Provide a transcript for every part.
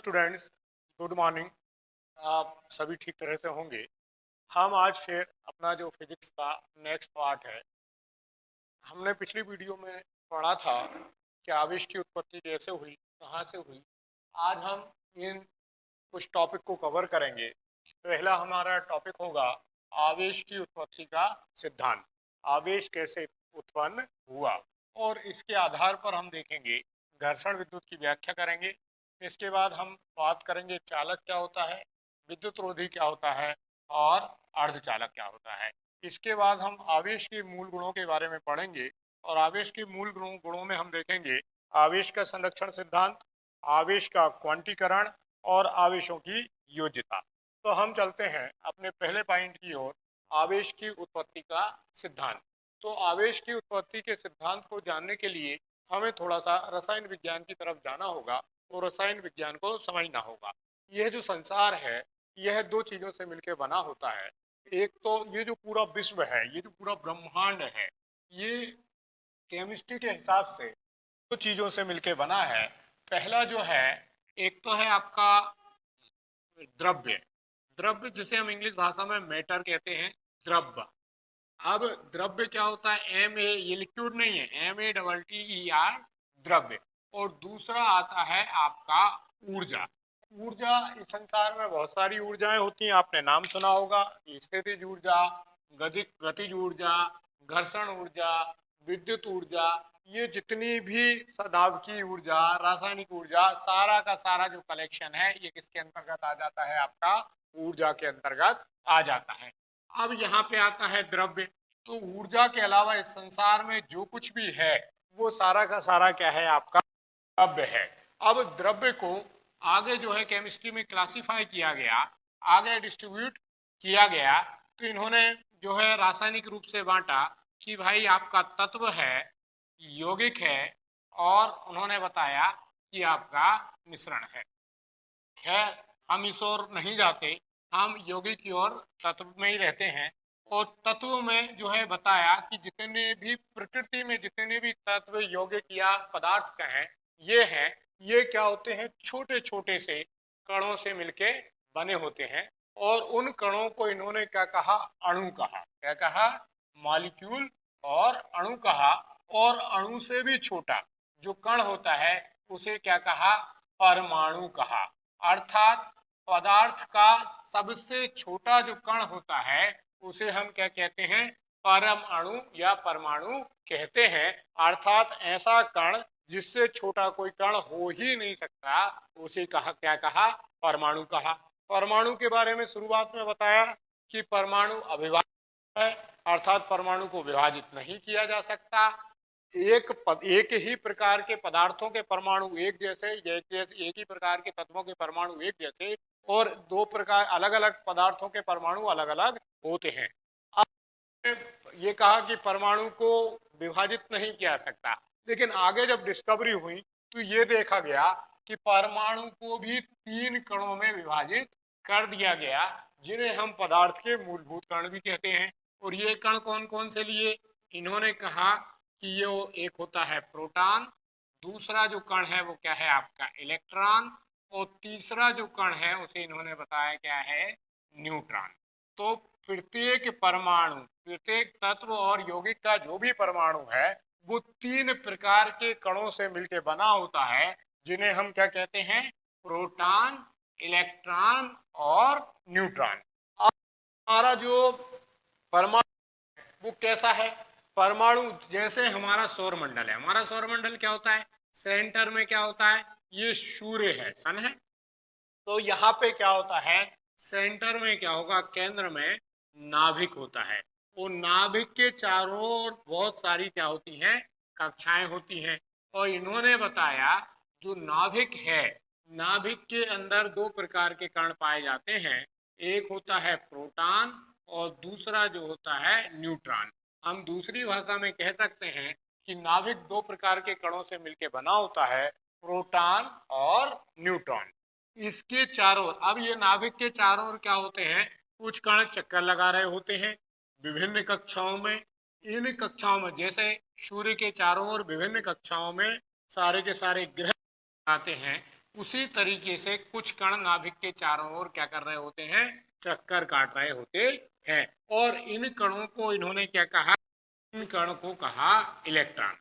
Students, good morning. आप सभी ठीक तरह से होंगे। हम आज फिर अपना जो फिजिक्स का नेक्स्ट पार्ट है, हमने पिछली वीडियो में पढ़ा था कि आवेश की उत्पत्ति कैसे हुई, कहाँ से हुई। आज हम इन कुछ टॉपिक को कवर करेंगे। पहला हमारा टॉपिक होगा आवेश की उत्पत्ति का सिद्धांत। आवेश कैसे उत्पन्न हुआ, और इसके आधार पर हम देखेंगे घर्षण विद्युत की व्याख्या करेंगे। इसके बाद हम बात करेंगे चालक क्या होता है, विद्युत रोधी क्या होता है और अर्धचालक क्या होता है। इसके बाद हम आवेश के मूल गुणों के बारे में पढ़ेंगे, और आवेश के मूल गुणों में हम देखेंगे आवेश का संरक्षण सिद्धांत, आवेश का क्वांटीकरण और आवेशों की योज्यता। तो हम चलते हैं अपने पहले पॉइंट की ओर, आवेश की उत्पत्ति का सिद्धांत। तो आवेश की उत्पत्ति के सिद्धांत को जानने के लिए हमें थोड़ा सा रसायन विज्ञान की तरफ जाना होगा और रसायन विज्ञान को समझना होगा। यह जो संसार है, यह दो चीजों से मिलकर बना होता है। एक तो ये जो पूरा विश्व है, ये जो पूरा ब्रह्मांड है, ये केमिस्ट्री के हिसाब से दो चीजों से मिलकर बना है। पहला जो है, एक तो है आपका द्रव्य। द्रव्य जिसे हम इंग्लिश भाषा में मैटर कहते हैं, द्रव्य। अब द्रव्य क्या होता है, एम ए, ये लिक्विड नहीं है, MATTER, द्रव्य। और दूसरा आता है आपका ऊर्जा। ऊर्जा, इस संसार में बहुत सारी ऊर्जाएं होती हैं, आपने नाम सुना होगा। स्थितिज ऊर्जा, गतिज ऊर्जा, घर्षण ऊर्जा, विद्युत ऊर्जा, ये जितनी भी सदावकी ऊर्जा, रासायनिक ऊर्जा, सारा का सारा जो कलेक्शन है, ये किसके अंतर्गत आ जाता है, आपका ऊर्जा के अंतर्गत आ जाता है। अब यहाँ पे आता है द्रव्य। तो ऊर्जा के अलावा इस संसार में जो कुछ भी है, वो सारा का सारा क्या है, आपका द्रव्य है। अब द्रव्य को आगे जो है केमिस्ट्री में क्लासिफाई किया गया, आगे डिस्ट्रीब्यूट किया गया। तो इन्होंने जो है रासायनिक रूप से बांटा कि भाई आपका तत्व है, यौगिक है, और उन्होंने बताया कि आपका मिश्रण है। खैर, हम इस ओर नहीं जाते, हम यौगिक की ओर, तत्व में ही रहते हैं। और तत्व में जो है बताया कि जितने भी प्रकृति में जितने भी तत्व, यौगिक या पदार्थ का है, ये हैं, ये क्या होते हैं, छोटे छोटे से कणों से मिलके बने होते हैं। और उन कणों को इन्होंने क्या कहा, अणु कहा। क्या कहा, मॉलिक्यूल और अणु कहा। और अणु से भी छोटा जो कण होता है, उसे क्या कहा, परमाणु कहा। अर्थात पदार्थ का सबसे छोटा जो कण होता है, उसे हम क्या कहते हैं, परमाणु या परमाणु कहते हैं। अर्थात ऐसा कण जिससे छोटा कोई कण हो ही नहीं सकता, उसे कहा, क्या कहा, परमाणु कहा। परमाणु के बारे में शुरुआत में बताया कि परमाणु अविभाज्य है, अर्थात परमाणु को विभाजित नहीं किया जा सकता। एक ही प्रकार के पदार्थों के परमाणु एक जैसे, एक ही प्रकार के तत्वों के परमाणु एक जैसे, और दो प्रकार अलग अलग पदार्थों के परमाणु अलग अलग होते हैं। अब ये कहा कि परमाणु को विभाजित नहीं किया जा सकता, लेकिन आगे जब डिस्कवरी हुई तो ये देखा गया कि परमाणु को भी 3 कणों में विभाजित कर दिया गया, जिन्हें हम पदार्थ के मूलभूत कण भी कहते हैं। और ये कण कौन कौन से लिए, इन्होंने कहा कि ये एक होता है प्रोटॉन, दूसरा जो कण है वो क्या है, आपका इलेक्ट्रॉन, और तीसरा जो कण है उसे इन्होंने बताया क्या है, न्यूट्रॉन। तो प्रत्येक परमाणु, प्रत्येक तत्व और यौगिक का जो भी परमाणु है, वो 3 प्रकार के कणों से मिलकर बना होता है, जिन्हें हम क्या कहते हैं, प्रोटॉन, इलेक्ट्रॉन और न्यूट्रॉन। अब हमारा जो परमाणु वो कैसा है, परमाणु जैसे हमारा सौरमंडल है। हमारा सौरमंडल क्या होता है, सेंटर में क्या होता है, ये सूर्य है, सन है। तो यहाँ पे क्या होता है, सेंटर में क्या होगा, केंद्र में नाभिक होता है। वो नाभिक के चारों ओर बहुत सारी क्या होती हैं, कक्षाएं होती हैं। और इन्होंने बताया जो नाभिक है, नाभिक के अंदर 2 प्रकार के कण पाए जाते हैं। एक होता है प्रोटॉन और दूसरा जो होता है न्यूट्रॉन। हम दूसरी भाषा में कह सकते हैं कि नाभिक 2 प्रकार के कणों से मिलकर बना होता है, प्रोटॉन और न्यूट्रॉन। इसके चारों ओर, अब ये नाभिक के चारों ओर क्या होते हैं, कुछ कण चक्कर लगा रहे होते हैं विभिन्न कक्षाओं में। इन कक्षाओं में, जैसे सूर्य के चारों ओर विभिन्न कक्षाओं में सारे के सारे ग्रह आते हैं, उसी तरीके से कुछ कण नाभिक के चारों ओर क्या कर रहे होते हैं, चक्कर काट रहे होते हैं। और इन कणों को इन्होंने क्या कहा, इन कण को कहा इलेक्ट्रॉन।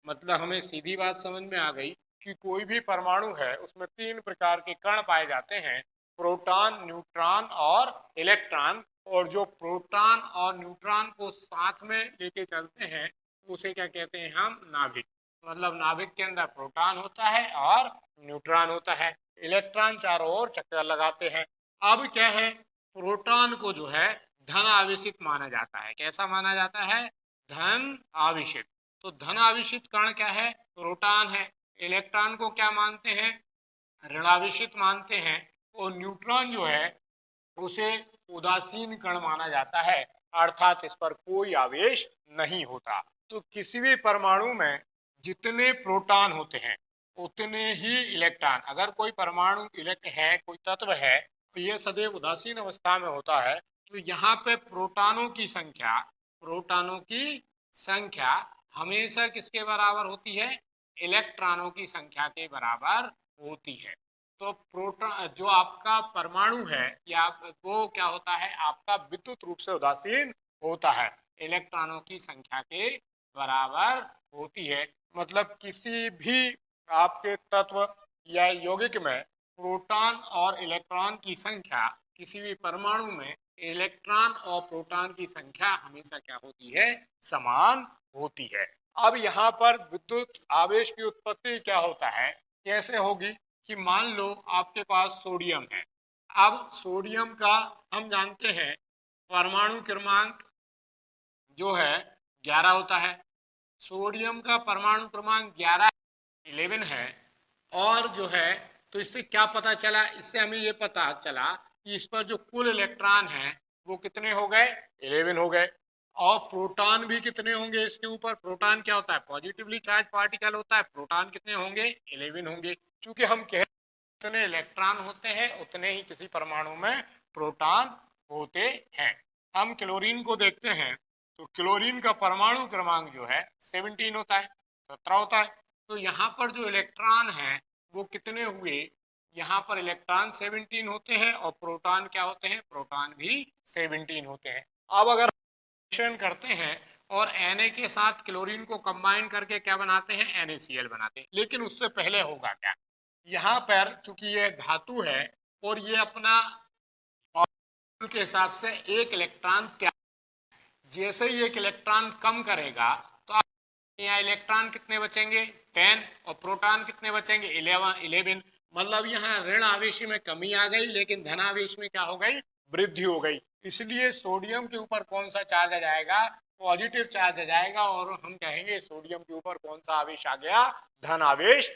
मतलब हमें सीधी बात समझ में आ गई कि कोई भी परमाणु है उसमें तीन प्रकार के कण पाए जाते हैं, प्रोटॉन, न्यूट्रॉन और इलेक्ट्रॉन। और जो प्रोटॉन और न्यूट्रॉन को साथ में लेके चलते हैं उसे क्या कहते हैं हम, नाभिक। मतलब नाभिक के अंदर प्रोटॉन होता है और न्यूट्रॉन होता है, इलेक्ट्रॉन चारों ओर चक्कर लगाते हैं। अब क्या है, प्रोटॉन को जो है धन आवेशित माना जाता है। कैसा माना जाता है, धन आवेशित। तो धन आवेशित कण क्या है, प्रोटॉन है। इलेक्ट्रॉन को क्या मानते हैं, ऋणावेशित मानते हैं। और न्यूट्रॉन जो है उसे उदासीन कण माना जाता है, अर्थात इस पर कोई आवेश नहीं होता। तो किसी भी परमाणु में जितने प्रोटॉन होते हैं उतने ही इलेक्ट्रॉन। अगर कोई परमाणु इलेक्ट है, कोई तत्व है, तो यह सदैव उदासीन अवस्था में होता है। तो यहाँ पे प्रोटॉनों की संख्या हमेशा किसके बराबर होती है, इलेक्ट्रॉनों की संख्या के बराबर होती है। तो प्रोटॉन जो आपका परमाणु है या वो क्या होता है, आपका विद्युत रूप से उदासीन होता है, इलेक्ट्रॉनों की संख्या के बराबर होती है। मतलब किसी भी आपके तत्व या यौगिक में प्रोटॉन और इलेक्ट्रॉन की संख्या, किसी भी परमाणु में इलेक्ट्रॉन और प्रोटॉन की संख्या हमेशा क्या होती है, समान होती है। अब यहाँ पर विद्युत आवेश की उत्पत्ति क्या होता है, कैसे होगी, कि मान लो आपके पास सोडियम है। अब सोडियम का हम जानते हैं परमाणु क्रमांक जो है 11 होता है। सोडियम का परमाणु क्रमांक 11 है। और जो है, तो इससे क्या पता चला, इससे हमें ये पता चला कि इस पर जो कुल इलेक्ट्रॉन है वो कितने हो गए, 11 हो गए। और प्रोटॉन भी कितने होंगे इसके ऊपर, प्रोटॉन क्या होता है, पॉजिटिवली चार्ज पार्टिकल होता है, प्रोटॉन कितने होंगे, 11 होंगे। क्योंकि हम कह जितने इलेक्ट्रॉन होते हैं उतने ही किसी परमाणु में प्रोटॉन होते हैं। हम क्लोरीन को देखते हैं तो क्लोरीन का परमाणु क्रमांक जो है 17 होता है, 17 होता है। तो यहाँ पर जो इलेक्ट्रॉन है वो कितने हुए, यहाँ पर इलेक्ट्रॉन 17 होते हैं और प्रोटॉन क्या होते हैं, प्रोटॉन भी 17 होते हैं। अब अगर करते हैं और Na के साथ क्लोरीन को कंबाइन करके क्या बनाते हैं, NaCl बनाते हैं। लेकिन उससे पहले होगा क्या, यहाँ पर चूंकि ये धातु है और ये अपना के हिसाब से एक इलेक्ट्रॉन त्याग, जैसे ही एक इलेक्ट्रॉन कम करेगा तो यहाँ इलेक्ट्रॉन कितने बचेंगे, 10, और प्रोटॉन कितने बचेंगे, 11। मतलब यहाँ ऋण आवेशी में कमी आ गई लेकिन धन आवेश में क्या हो गई, वृद्धि हो गई। इसलिए सोडियम के ऊपर कौन सा चार्ज आ जाएगा, पॉजिटिव चार्ज आ जाएगा। और हम कहेंगे सोडियम के ऊपर कौन सा आवेश आ गया, धन आवेश।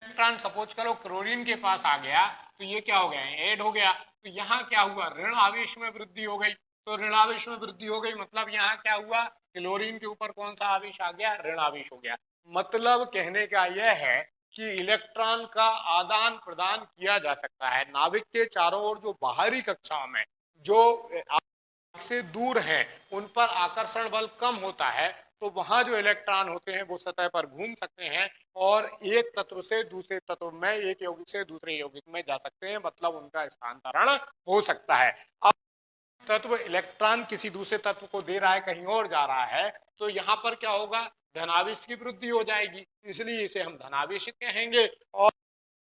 इलेक्ट्रॉन सपोज करो क्लोरीन के पास आ गया तो ये क्या हो गया, ऐड हो गया। तो यहाँ क्या हुआ, ऋण आवेश में वृद्धि हो गई। तो ऋण आवेश में वृद्धि हो गई मतलब यहाँ क्या हुआ, क्लोरीन के ऊपर कौन सा आवेश आ गया, ऋण आवेश हो गया। मतलब कहने का यह है कि इलेक्ट्रॉन का आदान प्रदान किया जा सकता है। नाभिक के चारों ओर जो बाहरी कक्षाओं में जो से दूर हैं उन पर आकर्षण बल कम होता है, तो वहां जो इलेक्ट्रॉन होते हैं वो सतह पर घूम सकते हैं और एक तत्व से दूसरे तत्व में, एक यौगिक से दूसरे यौगिक में जा सकते हैं। मतलब उनका स्थानांतरण हो सकता है। अब तत्व इलेक्ट्रॉन किसी दूसरे तत्व को दे रहा है, कहीं और जा रहा है, तो यहाँ पर क्या होगा, धनावेश की वृद्धि हो जाएगी, इसलिए इसे हम धनावेशित कहेंगे। और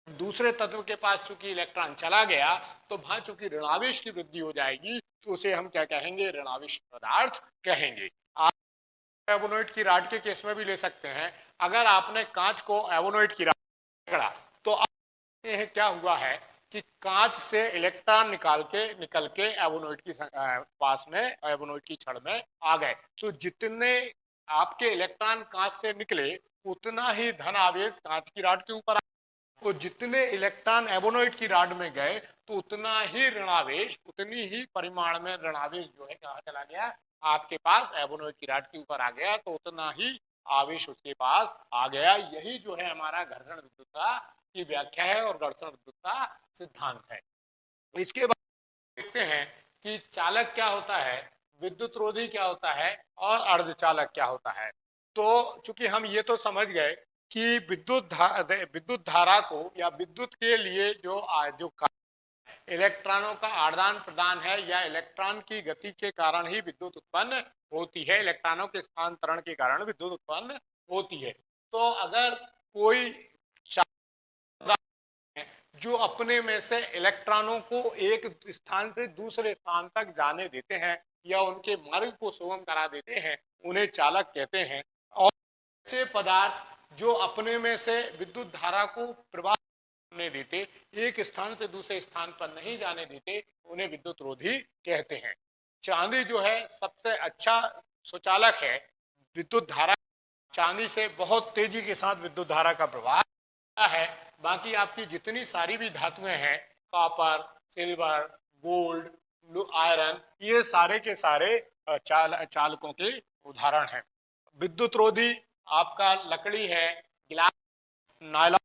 दूसरे तत्व के पास चूंकि इलेक्ट्रॉन चला गया तो वहां चूंकि ऋणावेश की वृद्धि हो जाएगी तो उसे हम क्या कहेंगे, ऋणावेश पदार्थ कहेंगे। आप एवोनोइड की राड के केस में भी ले सकते हैं। अगर आपने कांच को एवोनोइड की राड पकड़ा तो क्या हुआ है कि कांच से इलेक्ट्रॉन निकल के एवोनोइड की पास में, एवोनोइड की छड़ में आ गए। तो जितने आपके इलेक्ट्रॉन कांच से निकले उतना ही धन आवेश कांच की राड के ऊपर, तो जितने इलेक्ट्रॉन एवोनोइड की राड में गए तो उतना ही ऋणावेश, उतनी ही परिमाण में ऋणावेश जो है कहाँ चला गया, आपके पास एवोनोइड की राड के ऊपर आ गया, तो उतना ही आवेश उसके पास आ गया। यही जो है हमारा घर्षण विद्युतता की व्याख्या है और घर्षण विद्युतता सिद्धांत है। इसके बाद देखते हैं कि चालक क्या होता है, विद्युत रोधी क्या होता है और अर्धचालक क्या होता है। तो चूंकि हम ये तो समझ गए कि विद्युत धारा को या विद्युत के लिए जो इलेक्ट्रॉनों का आदान प्रदान है या इलेक्ट्रॉन की गति के कारण ही विद्युत उत्पन्न होती है, इलेक्ट्रॉनों के स्थानांतरण के कारण विद्युत उत्पन्न होती है। तो अगर कोई जो अपने में से इलेक्ट्रॉनों को एक स्थान से दूसरे स्थान तक जाने देते हैं या उनके मार्ग को सुगम करा देते हैं, उन्हें चालक कहते हैं। और ऐसे पदार्थ जो अपने में से विद्युत धारा को प्रवाह करने देते, एक स्थान से दूसरे स्थान पर नहीं जाने देते, उन्हें विद्युत रोधी कहते हैं। चांदी जो है सबसे अच्छा सुचालक है विद्युत धारा। चांदी से बहुत तेजी के साथ विद्युत धारा का प्रवाह है। बाकी आपकी जितनी सारी भी धातुएं हैं, कॉपर, सिल्वर, गोल्ड, आयरन, ये सारे के सारे चालकों के उदाहरण हैं। विद्युत रोधी आपका लकड़ी है, गिलास, नायलॉन,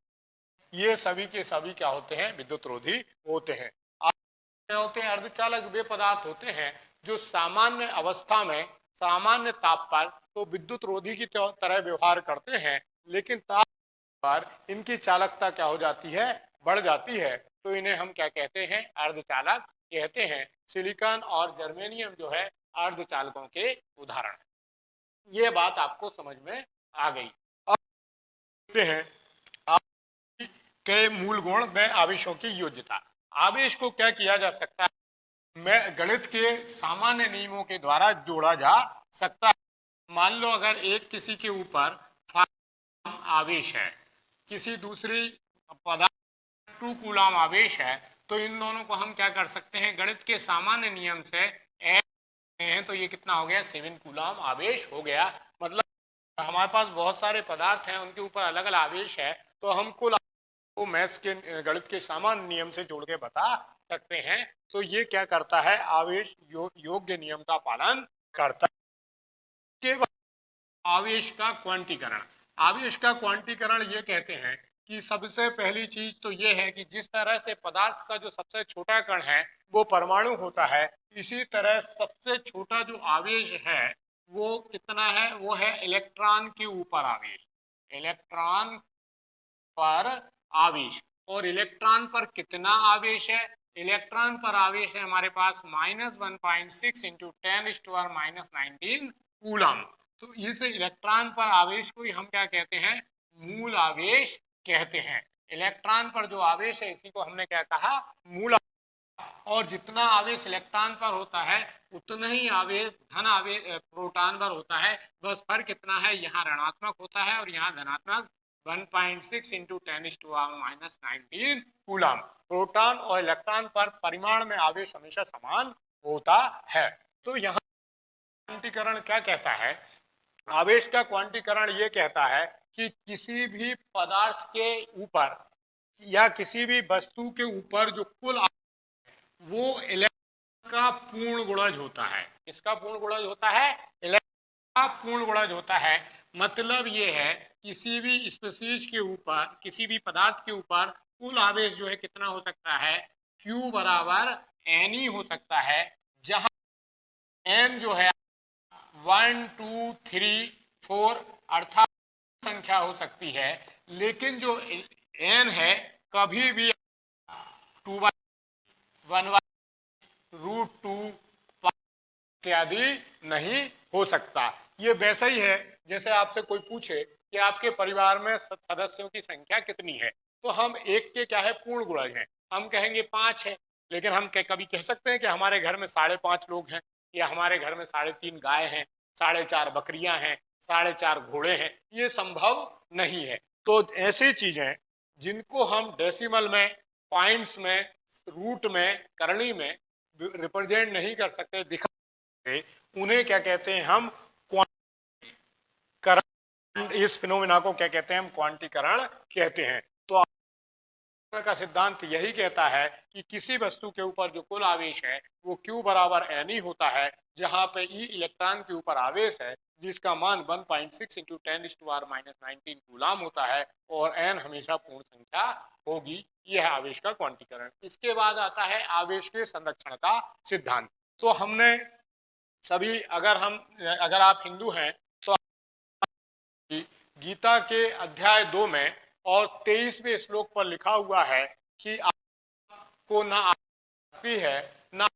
ये सभी के सभी क्या होते हैं? विद्युत रोधी होते हैं। क्या होते हैं? अर्धचालक वे पदार्थ होते हैं जो सामान्य अवस्था में सामान्य ताप पर तो विद्युत रोधी की तरह व्यवहार करते हैं, लेकिन ताप पर इनकी चालकता क्या हो जाती है? बढ़ जाती है। तो इन्हें हम क्या कहते हैं? अर्धचालक कहते हैं। सिलिकॉन और जर्मेनियम जो है अर्धचालकों के उदाहरण। ये बात आपको समझ में आ गई। अब देखते हैं के मूल गुण में आवेशों की योज्यता। आवेश को क्या किया जा सकता है? मैं गणित के सामान्य नियमों के द्वारा जोड़ा जा सकता है। मान लो अगर एक किसी के ऊपर आवेश है, किसी दूसरी पदार्थ 2 कूलम आवेश है, तो इन दोनों को हम क्या कर सकते हैं? गणित के सामान्य नियम से हैं तो ये कितना हो गया? 7 कूलम आवेश हो गया। मतलब हमारे पास बहुत सारे पदार्थ हैं, उनके ऊपर अलग अलग आवेश है, तो हम कुल को मैथ्स के गणित के सामान्य नियम से जोड़ के बता सकते हैं। तो ये क्या करता है? आवेश योग्य नियम का पालन करता है। के बाद आवेश का क्वांटीकरण। आवेश का क्वांटीकरण ये कहते हैं कि सबसे पहली चीज तो ये है कि जिस तरह से पदार्थ का जो सबसे छोटा कण है वो परमाणु होता है, इसी तरह सबसे छोटा जो आवेश है वो कितना है? वो है इलेक्ट्रॉन के ऊपर आवेश। इलेक्ट्रॉन पर आवेश। और इलेक्ट्रॉन पर कितना आवेश है? इलेक्ट्रॉन पर आवेश है हमारे पास -1.6 इंटू 10⁻⁻19 कूलम। तो इस इलेक्ट्रॉन पर आवेश को हम क्या कहते हैं? मूल आवेश कहते हैं। इलेक्ट्रॉन पर जो आवेश है इसी को हमने क्या कहा? मूल। और जितना आवेश इलेक्ट्रॉन पर होता है उतना ही आवेश धन आवेश प्रोटॉन पर होता है। बस फर्क कितना है? यहाँ ऋणात्मक होता है और यहाँ धनात्मक। 1.6 इंटू 10⁻⁻19 कूलम। प्रोटॉन और इलेक्ट्रॉन पर परिमाण में आवेश हमेशा समान होता है। तो यहाँ क्वांटीकरण क्या कहता है? आवेश का क्वांटीकरण ये कहता है कि किसी भी पदार्थ के ऊपर या किसी भी वस्तु के ऊपर जो कुल वो इलेक्ट्रॉन का पूर्ण गुणज होता है। किसका पूर्ण गुणज होता है? इलेक्ट्रॉन का पूर्ण गुणज होता है। मतलब ये है किसी भी स्पीशीज के ऊपर, किसी भी पदार्थ के ऊपर कुल आवेश जो है कितना हो सकता है? Q बराबर N हो सकता है, जहां N जो है 1 2 3 4 अर्थात संख्या हो सकती है, लेकिन जो N है कभी भी 2/1/√2 इत्यादि नहीं हो सकता। ये वैसा ही है जैसे आपसे कोई पूछे कि आपके परिवार में सदस्यों की संख्या कितनी है, तो हम एक के क्या है? पूर्ण गुणज हैं, हम कहेंगे 5 है। लेकिन हम कभी कह सकते हैं कि हमारे घर में 5.5 लोग हैं, या हमारे घर में 3.5 गाय हैं, 4.5 बकरियां हैं, 4.5 घोड़े हैं। ये संभव नहीं है। तो ऐसी चीजें जिनको हम डेसिमल में, पॉइंट्स में, रूट में, करणी में रिप्रेजेंट नहीं कर सकते, दिखा, उन्हें क्या कहते हैं? हम क्वांटीकरण। इस फिनोमेना को क्या कहते हैं? हम क्वांटीकरण कहते हैं। तो का सिद्धांत यही कहता है कि किसी वस्तु के ऊपर जो कुल आवेश है वो Q बराबर N होता है, जहां पे E इलेक्ट्रॉन के ऊपर आवेश है जिसका मान 1.6 इंटू 10⁻⁻19 कूलम होता है, और N हमेशा पूर्ण संख्या होगी। यह है आवेश का क्वांटीकरण। इसके बाद आता है आवेश के संरक्षण का सिद्धांत। तो हमने सभी, अगर आप हिंदू हैं तो गीता के अध्याय 2 में और 23वें श्लोक पर लिखा हुआ है कि आपको ना आती है, ना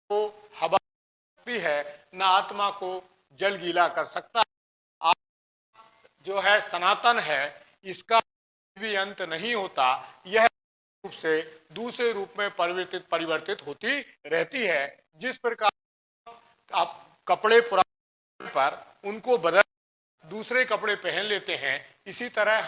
को हवा सकती है, ना आत्मा को जल गीला कर सकता है। आप जो है सनातन है, इसका भी अंत नहीं होता, यह रूप से दूसरे रूप में परिवर्तित होती रहती है। जिस प्रकार आप कपड़े पुराने पर उनको बदल दूसरे कपड़े पहन लेते हैं, इसी तरह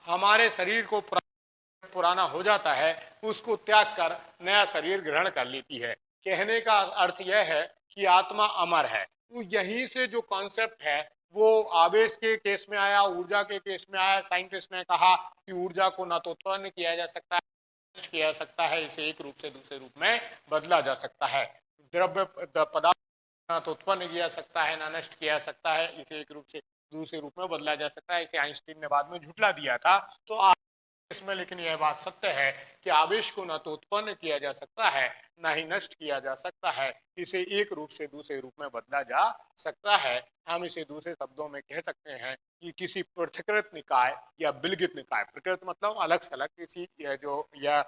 हमारे शरीर को पुराना हो जाता है, उसको त्याग कर नया शरीर ग्रहण कर लेती है। कहने का अर्थ यह है कि आत्मा अमर है। तो यहीं से जो कॉन्सेप्ट है वो आवेश के केस में आया, ऊर्जा के केस में आया। साइंटिस्ट ने कहा कि ऊर्जा को ना तो उत्पन्न किया जा सकता है, नष्ट किया जा सकता है, इसे एक रूप से दूसरे रूप में बदला जा सकता है। द्रव्य पदार्थ ना तो उत्पन्न किया जा सकता है, ना नष्ट किया जा सकता है, इसे एक रूप से दूसरे रूप में बदला जा सकता है। इसे आइंस्टीन ने बाद में झुठला दिया था। तो इसमें लेकिन यह बात सत्य है कि आवेश को ना तो उत्पन्न किया जा सकता है, ना ही नष्ट किया जा सकता है, इसे एक रूप से दूसरे रूप में बदला जा सकता है। हम इसे दूसरे शब्दों में कह सकते हैं कि किसी पृथकृत निकाय या बिलगित निकाय, पृथकृत मतलब अलग सलग, किसी जो या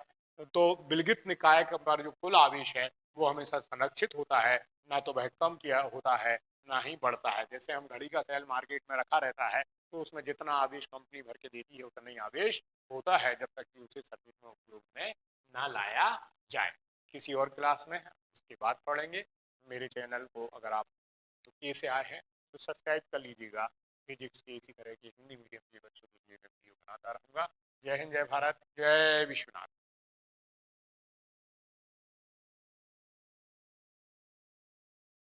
तो बिलगित निकाय पर जो कुल आवेश है वो हमेशा संरक्षित होता है, ना तो वह कम किया होता है ना ही बढ़ता है। जैसे हम घड़ी का सेल मार्केट में रखा रहता है तो उसमें जितना आवेश कंपनी भर के देती है उतना ही आवेश होता है, जब तक कि उसे सर्विस में उपयोग में ना लाया जाए। किसी और क्लास में इसके बाद पढ़ेंगे। मेरे चैनल को अगर आप तो के से आए हैं तो सब्सक्राइब कर लीजिएगा। फिजिक्स के इसी तरह के हिंदी मीडियम के बच्चों के लिए मैं वीडियो बनाता रहूँगा। जय हिंद, जय भारत, जय विश्वनाथ।